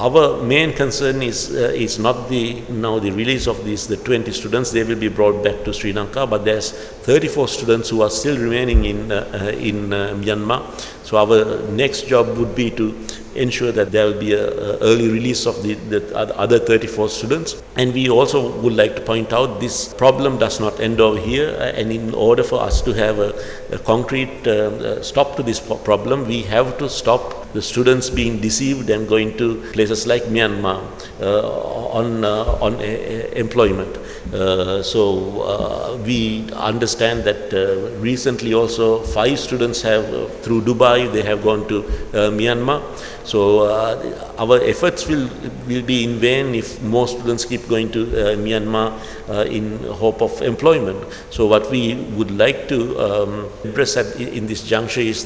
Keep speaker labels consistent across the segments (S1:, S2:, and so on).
S1: Our main concern is not the release of the 20 students. They will be brought back to Sri Lanka, but there's 34 students who are still remaining in Myanmar. So our next job would be to ensure that there will be a early release of the other 34 students. And we also would like to point out this problem does not end over here, and in order for us to have a concrete stop to this problem, we have to stop the students being deceived and going to places like Myanmar on employment. So we understand that recently also 5 students have through Dubai they have gone to Myanmar. So our efforts will be in vain if more students keep going to Myanmar in hope of employment. So what we would like to address in this juncture is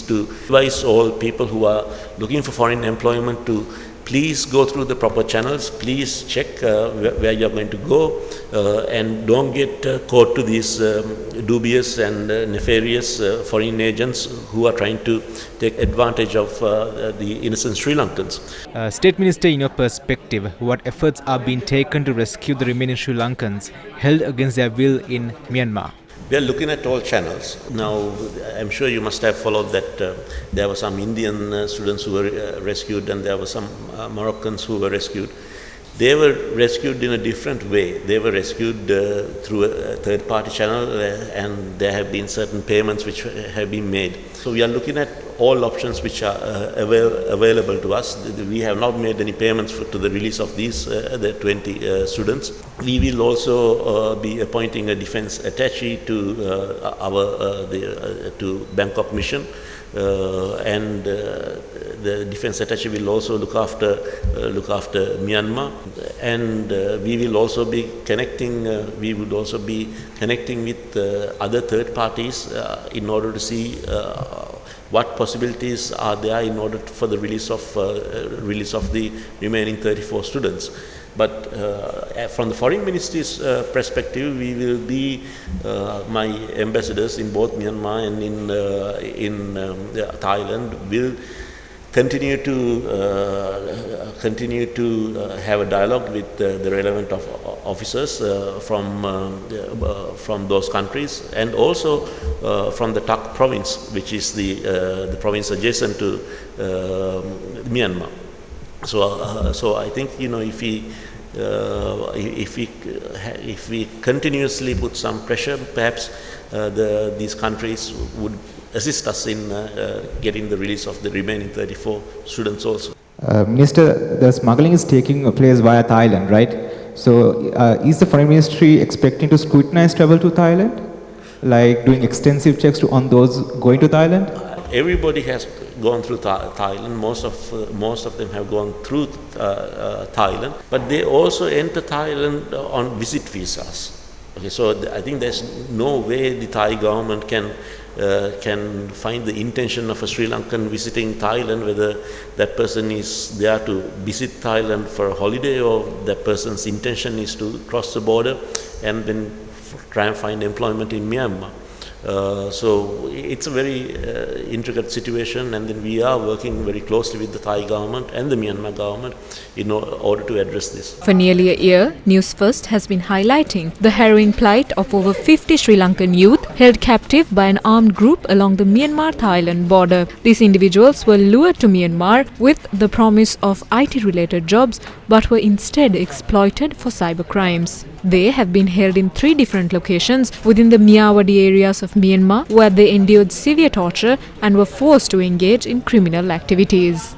S1: to advise all people who are looking for foreign employment to please go through the proper channels. Please check where you're going to go and don't get caught to these dubious and nefarious foreign agents who are trying to take advantage of the innocent Sri Lankans.
S2: State Minister, in your perspective, what efforts are being taken to rescue the remaining Sri Lankans held against their will in Myanmar?
S1: We are looking at all channels. Now, I'm sure you must have followed that there were some Indian students who were rescued, and there were some Moroccans who were rescued. They were rescued in a different way. They were rescued through a third-party channel, and there have been certain payments which have been made. So we are looking at all options which are available to us. We have not made any payments to the release of these the 20 students. We will also be appointing a defense attaché to to Bangkok mission. And the defense attaché will also look after Myanmar, and we will also be connecting. We would also be connecting with other third parties in order to see what possibilities are there in order for the release of the remaining 34 students. But from the Foreign Ministry's perspective, we will be my ambassadors in both Myanmar and in Thailand will continue to have a dialogue with the relevant officers from those countries, and also from the Tak province, which is the province adjacent to Myanmar. So I think if we continuously put some pressure, perhaps these countries would assist us in getting the release of the remaining 34 students also.
S2: Minister, the smuggling is taking place via Thailand, right? So is the Foreign Ministry expecting to scrutinize travel to Thailand, like doing extensive checks on those going to Thailand?
S1: Everybody has gone through Thailand. Most of them have gone through Thailand, but they also enter Thailand on visit visas. Okay, so I think there's no way the Thai government can find the intention of a Sri Lankan visiting Thailand, whether that person is there to visit Thailand for a holiday or that person's intention is to cross the border and then try and find employment in Myanmar. So it's a very intricate situation, and then we are working very closely with the Thai government and the Myanmar government in order to address this.
S3: For nearly a year, News First has been highlighting the harrowing plight of over 50 Sri Lankan youth held captive by an armed group along the Myanmar-Thailand border. These individuals were lured to Myanmar with the promise of IT-related jobs, but were instead exploited for cybercrimes. They have been held in 3 different locations within the Miyawadi areas of Myanmar, where they endured severe torture and were forced to engage in criminal activities.